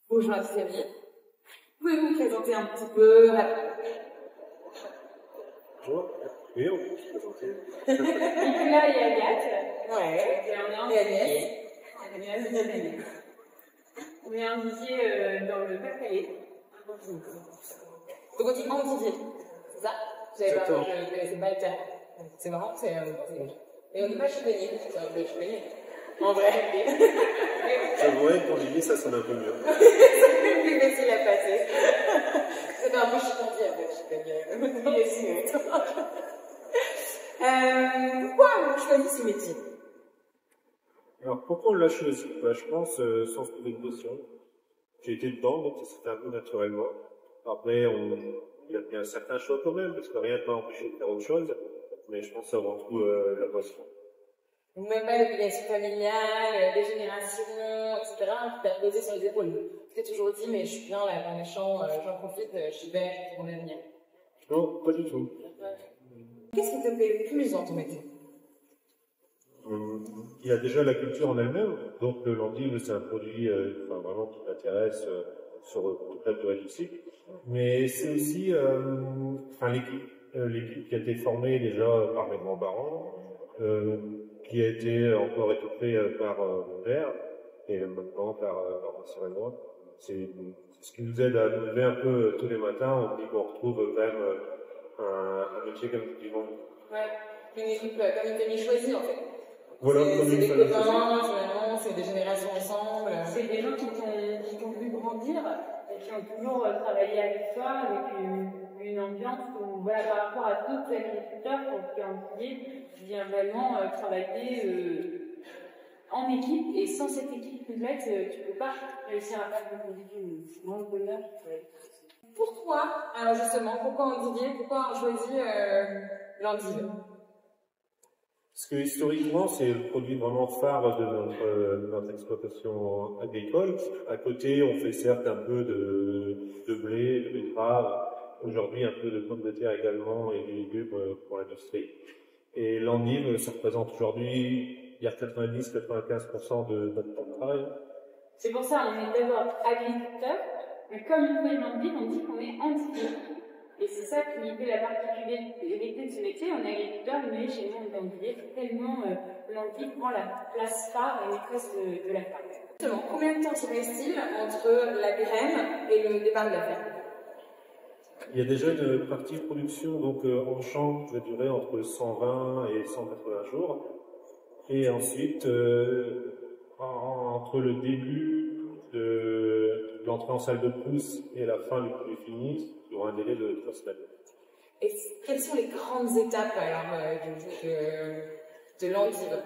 Bonjour à tous amis. Pouvez-vous vous présenter un petit peu Bonjour. Oui, on peut se présenter. Nicolas et Agathe. Ouais. Et Agnès. On est invité dans le Pas-de-Calais. Donc on dit Andivier, c'est ça? Je ne connaissais pas le terme. C'est marrant, et on dit pas chevalier, c'est un peu chevalier. En vrai. J'avouerais que quand j'ai dit ça sonne un peu mieux. C'est plus facile à passer. C'est un peu chevalier avec chevalier. Oui, aussi, pourquoi on choisit ce métier? Alors pourquoi on l'a choisi? Je pense sans se poser de question. J'ai été dedans, donc ça s'est fait un peu naturellement. Après, il y a un certain choix quand même, parce que rien ne m'a empêché de faire autre chose. Mais je pense avant tout la passion. Donc même pas l'obligation familiale, des générations, etc. qui t'a posé sur les épaules. Tu t'es toujours dit, mais je suis bien là, dans les champs, j'en profite, je suis belle, c'est mon avenir. Non, pas du tout. Qu'est-ce qui te plaît le plus dans ton métier? Il y a déjà la culture en elle-même, donc l'endive c'est un produit vraiment qui m'intéresse sur toute la durée du cycle. Mais c'est aussi l'équipe qui a été formée déjà par mes grands-parents, qui a été encore étoffée par mon père et maintenant par ma sœur et moi. C'est ce qui nous aide à nous lever un peu tous les matins. On dit qu'on retrouve quand même un métier comme du monde. Ouais, une équipe comme une famille choisie en fait. Voilà, c'est des copains, finalement, c'est des générations ensemble. C'est des gens qui t'ont vu grandir et qui ont toujours travaillé avec toi, avec une ambiance où, voilà, par rapport à d'autres agriculteurs qui ont vient vraiment travailler en équipe, et sans cette équipe complète, tu ne peux pas réussir à faire du grand bonheur. Pourquoi, alors justement, pourquoi Andivier, pourquoi on choisit l'endive? Parce que historiquement, c'est le produit vraiment phare de notre exploitation agricole. À côté, on fait certes un peu de blé, de betterave, aujourd'hui un peu de pommes de terre également et des légumes pour l'industrie. Et l'endive, ça représente aujourd'hui, il y a 90-95% de notre temps de travail. C'est pour ça qu'on est d'abord agriculteur, mais comme on fait l'endive, on dit qu'on est andivier. Et c'est ça qui fait la particularité de ce métier. On est agriculteur, mais chez nous, on est andivier, tellement l'endive prend la place phare et maîtresse de la ferme. Justement, combien de temps se reste-t-il entre la graine et le départ de la ferme? Il y a déjà une partie de production donc en champ qui va durer entre 120 et 180 jours. Et ensuite, entre le début de l'entrée en salle de pousse et la fin du produit fini, il y aura un délai de 3 semaines. Et quelles sont les grandes étapes alors de l'endive?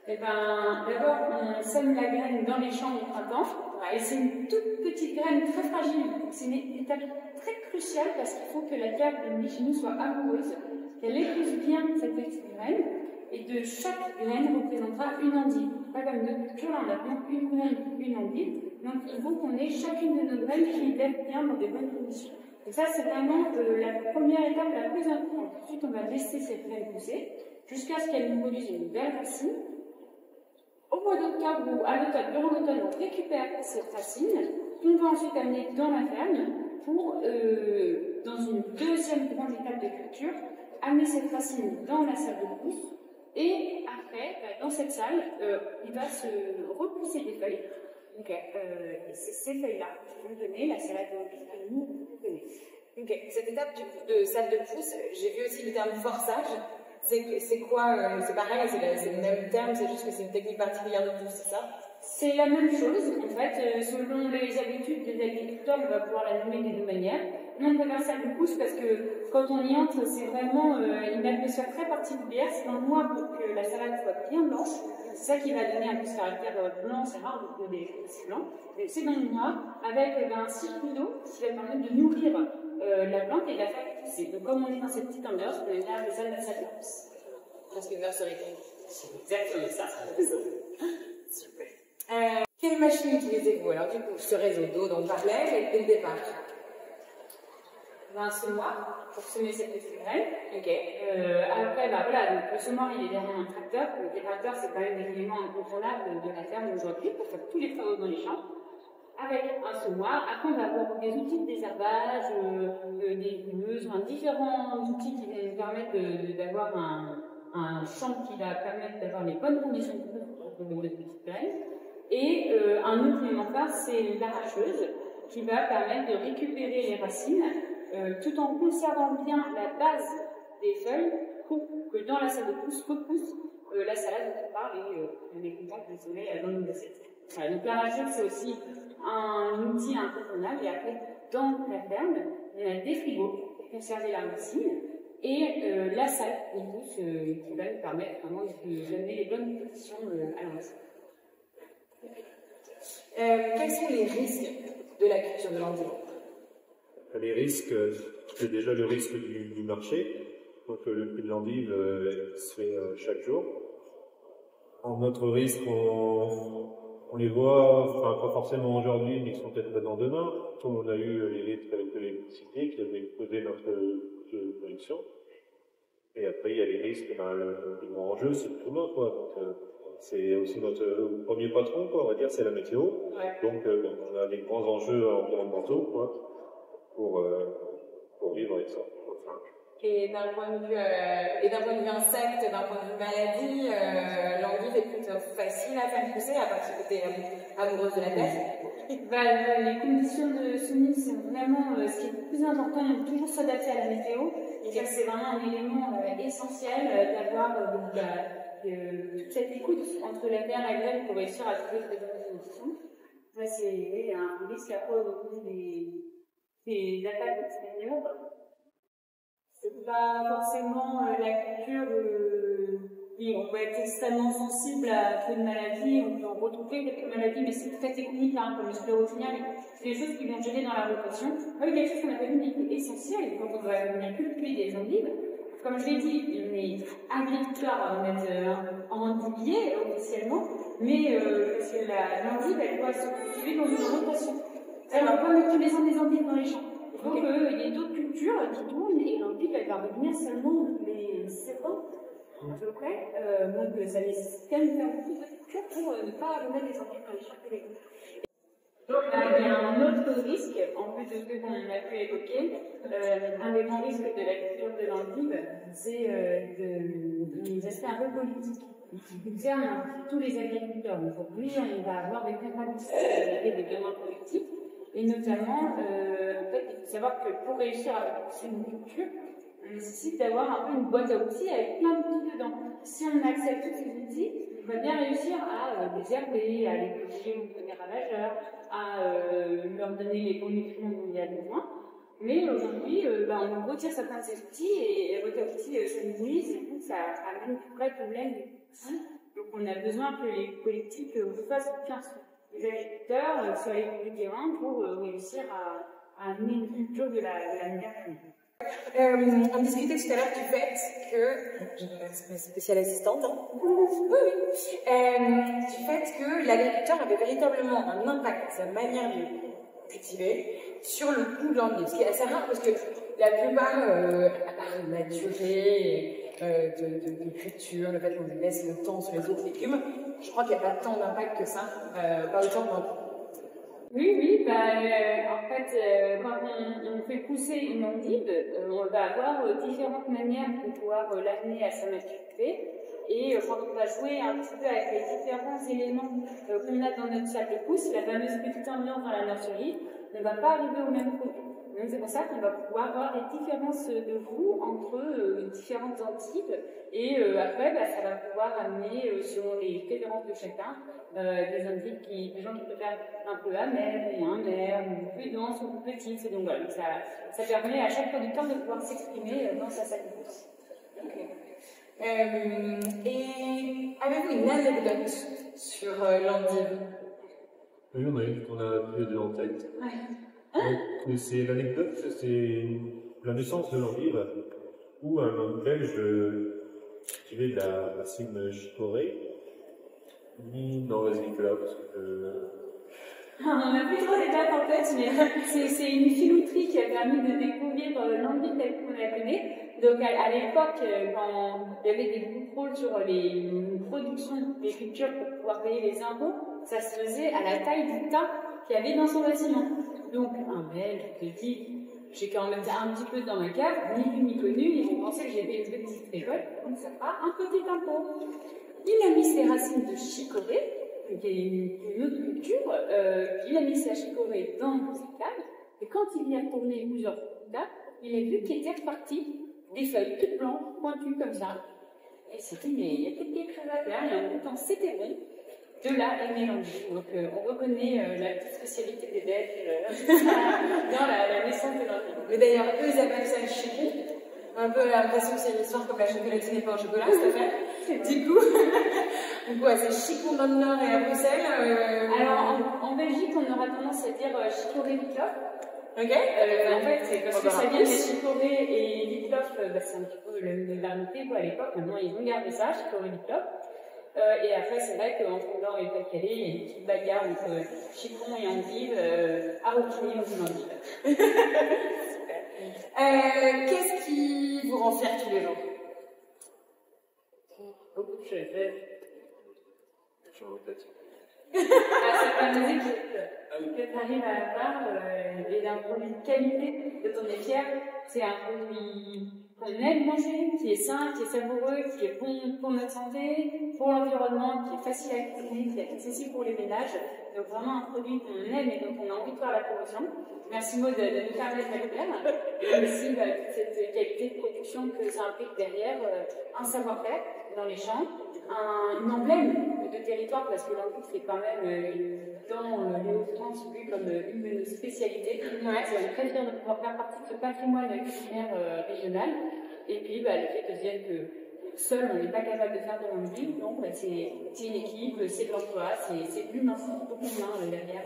Eh ben, d'abord, on sème la graine dans les champs au printemps. Et c'est une toute petite graine très fragile. C'est une étape très cruciale parce qu'il faut que la terre de chez nous soit amoureuse, qu'elle épouse bien cette petite graine. Et de chaque graine représentera une endive. Pas comme d'autres cultures, là on a une graine, une endive. Donc il faut qu'on ait chacune de nos graines qui lèvent bien dans des bonnes conditions. Et ça, c'est vraiment la première étape la plus importante. Ensuite, on va laisser cette graine pousser jusqu'à ce qu'elle nous produise une belle racine. Au mois d'octobre ou à l'automne, durant l'automne, on récupère cette racine qu'on va ensuite amener dans la ferme pour, dans une deuxième grande étape de culture, amener cette racine dans la salle de pousse. Et après, dans cette salle, il va se repousser des feuilles. Donc, c'est ces feuilles-là que je vais vous donner, la salade que nous connaissons. Ok, cette étape de salle de pousse, j'ai vu aussi le terme forçage. C'est quoi? C'est pareil, c'est le même terme, c'est juste que c'est une technique particulière de pousse, c'est ça? C'est la même chose, en fait, selon les habitudes des agriculteurs, on va pouvoir la nommer des deux manières. Nous, on préfère salle de pousse parce que quand on y entre, c'est vraiment une atmosphère très particulière. C'est dans le noir pour que la salade soit bien blanche. C'est ça qui va donner un peu ce caractère blanc, c'est rare de trouver des choses aussi blancs. C'est dans le noir, avec un circuit d'eau qui va permettre de nourrir la plante et de la faire pousser. Donc, comme on est dans cette petite ambiance, on va appeler ça la salle de pousse. Presque une nurserie. C'est exactement ça. Super. Quelle machine utilisez-vous alors du coup, ce réseau d'eau dont on parlait dès le départ? un semoir pour semer cette petite graine. Après, bah, voilà, donc, le semoir il est derrière un tracteur. Le tracteur, c'est quand même des éléments incontournables de la ferme aujourd'hui pour faire tous les travaux dans les champs. Avec un semoir, après on va avoir des outils de désherbage, des humeuses, différents outils qui vont nous permettre d'avoir un champ qui va permettre d'avoir les bonnes conditions pour les petites graines. Et un autre élément phare, c'est l'arracheuse, qui va permettre de récupérer les racines tout en conservant bien la base des feuilles pour que dans la salle de pousse repousse la salade dont on parle et les contacts de soleil dans nos assiettes. Voilà, donc l'arracheuse, c'est aussi un outil incontournable. Et après, dans la ferme, il y a des frigos pour conserver la racine et la salle de pousse qui va nous permettre vraiment de donner les bonnes conditions à la racine. Quels sont les risques de la culture de l'endive? Les risques, c'est déjà le risque du marché. Donc le prix de l'endive se fait chaque jour. Notre risque, on les voit, enfin pas forcément aujourd'hui, mais ils sont peut-être dans demain. Comme on a eu les risques avec de l'électricité qui avaient posé notre production. Et après, il y a les risques, le grand enjeu, c'est le climat, quoi. Donc, c'est aussi notre premier patron, quoi, on va dire, c'est la météo. Ouais. Donc, on a des grands enjeux environnementaux, quoi, pour vivre avec ça. Et d'un point de vue insecte, d'un point de vue maladie, l'endive est plutôt facile à faire pousser, à part si côté amoureuse de la terre. Les conditions de semis, c'est vraiment ce qui est le plus important, donc toujours s'adapter à la météo. Et c'est vraiment un élément essentiel d'avoir toute cette écoute entre la terre et la graine pour réussir à trouver les bonnes conditions. Ça, c'est un risque à cause des attaques extérieures. C'est pas forcément la culture et on va être extrêmement sensible à trop de maladies, on peut en retrouver quelques maladies, mais c'est très technique, comme le sclérotinia, c'est des choses qui vont gêner dans la rotation. Avec quelque chose qu'on appelle une écoute essentielle, quand on va venir cultiver des endives. Comme je l'ai dit, les agriculteurs vont être endiviers officiellement, mais parce que l'endive, elle doit se cultiver dans une rotation. Elle va pas mettre tous les ans des endives dans les champs. Il faut qu'il y ait d'autres cultures qui tournent et l'endive, elle va revenir seulement les 7 ans. À peu près. Donc, ça nécessite quand même faire beaucoup de culture pour ne pas remettre les endives dans les champs tous les ans. Donc, il y a un autre risque, en plus de ce qu'on a pu évoquer, un des grands risques de la culture de l'endive, c'est des aspects un peu politiques. Qui concernent tous les agriculteurs. Aujourd'hui, on va avoir des problématiques des besoins politiques, et notamment, en fait, il faut savoir que pour réussir à pousser une culture, on nécessite d'avoir un peu une boîte à outils avec plein d'outils dedans. Si on accepte tous ces outils, on va bien réussir à désherber, à les corriger aux des ravageurs, à leur donner les bons nutriments dont il y a besoin. Mais aujourd'hui, on retire certains de ces outils et les boîtes à outils s'amenuisent, et donc ça amène de vrais problèmes. Donc on a besoin que les politiques fassent confiance aux agriculteurs sur les produits terrain pour réussir à amener une culture de la meilleure façon. On discutait tout à l'heure du fait que, je vais ma spéciale assistante, du fait que l'agriculteur avait véritablement un impact, sa manière de cultiver, sur le coût de l'endive. Ce qui est assez rare parce que la plupart, à part la durée de culture, le fait qu'on lui laisse le temps sur les autres légumes, je crois qu'il n'y a pas tant d'impact que ça, par le temps de Oui, en fait, quand on fait pousser une endive, on va avoir différentes manières de pouvoir l'amener à sa maturité. Et quand on va jouer un petit peu avec les différents éléments qu'on a dans notre sac de pousse, la fameuse petite ambiance dans la nurserie ne va pas arriver au même produit. Donc c'est pour ça qu'on va pouvoir avoir des différences de goût entre différentes endives. Et après, ça va pouvoir amener, selon les préférences de chacun, des endives des gens qui préfèrent un peu amères, ou amères, ou plus denses, ou plus petites. Et donc voilà, ça permet à chaque producteur de pouvoir s'exprimer dans sa sac de pousse. Okay. Et avez-vous une anecdote sur l'endive? Oui, on a une qu'on a tous les deux en tête. Ouais. C'est l'anecdote, c'est la naissance de l'endive, où un homme belge cultivait de la racine chicorée. Non, vas-y, là, parce que On n'a plus trop d'étapes en tête, mais c'est une filouterie qui a permis de découvrir l'envie telle qu'on la connaît. Donc à l'époque, quand il y avait des contrôles sur les productions d'écriture pour pouvoir payer les impôts, ça se faisait à la taille du tas qu'il y avait dans son bâtiment. Donc un Belge te dit, j'ai quand même un petit peu dans ma cave, ni vu ni connu, ils vont penser que j'ai fait une petite école, donc ça fera un petit impôt. Il a mis ses racines de chicorée, qui est une autre culture, il a mis sa chicorée dans sa cave, et quand il y a tourné plusieurs fois, il a vu qu'il était reparti des feuilles toutes blanches, pointues comme ça. Et il s'est dit, mais il y a peut-être quelque chose à faire, et en même temps, c'était bon. De là est mélangé. Donc, on reconnaît la petite spécialité des Belges dans la naissance de leur vie. Mais d'ailleurs, eux, ils appellent ça le chicon. Un peu l'impression que c'est une histoire comme la chocolatine n'est pas au chocolat, cette affaire. Du coup, ouais, c'est chicon dans le Nord et à Bruxelles. Alors, en Belgique, on aura tendance à dire chicorée Wittloff. Ok. En fait, c'est parce que ça vient de chicorée et Wittloff, c'est un petit peu la même variété à l'époque. Maintenant, ils ont gardé ça, chicorée Wittloff. Et après, c'est vrai qu'entre le Nord et le Pas-de-Calais, il y a une petite bagarre entre chicon et endive, à Roquigny ou une endive. Qu'est-ce qui vous rend fier tous les jours? Beaucoup de choses. Ça musique que tu arrives à avoir et d'un produit de qualité dont on est fier. C'est un produit qu'on aime manger, qui est sain, qui est savoureux, qui est bon pour notre santé, pour l'environnement, qui est facile à cuisiner, qui est accessible pour les ménages. Donc vraiment un produit qu'on aime et dont on a envie de faire la promotion. Merci Maud de nous permettre de le faire. Et aussi toute cette qualité de production que ça implique derrière, un savoir-faire dans les champs, un emblème de territoire, parce que l'envitre est quand même dans les Hauts-de-France vu comme une de nos spécialités. Ouais. C'est un plaisir de pouvoir faire partie de ce patrimoine culinaire régional. Et puis le fait de se dire que seul on n'est pas capable de faire de l'envie, donc c'est une équipe, c'est de l'emploi, c'est l'humain, c'est beaucoup d'humain derrière.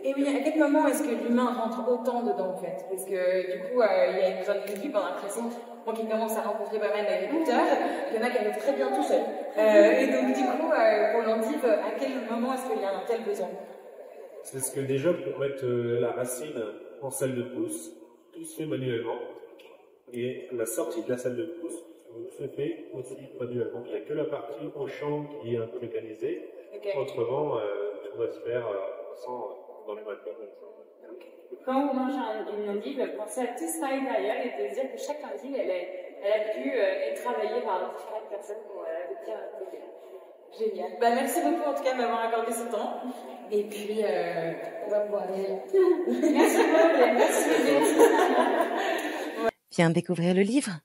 Et oui, à quel moment est-ce que l'humain rentre autant dedans en fait? Parce que du coup, il y a besoin d'une équipe, on a l'impression, moi qui commence à rencontrer pas mal d'agriculteurs, il y en a qui arrivent très bien tout seuls. Et donc du coup, pour l'endive, à quel moment est-ce qu'il y a un tel besoin? C'est parce que déjà, pour mettre la racine en salle de pousse, tout se fait manuellement. Et la sortie de la salle de pousse se fait aussi manuellement. Il n'y a que la partie au champ qui est un peu mécanisée. Okay. Autrement, tout va se faire dans les matières. Quand vous mangez une endive, pensez à tout ce travail derrière et de se dire que chaque endive, elle a pu être travaillée par différentes personnes pour aboutir à un produit. Génial. Merci beaucoup en tout cas de m'avoir accordé ce temps. Et puis, on va pouvoir aller. Merci beaucoup. Merci. Viens découvrir le livre.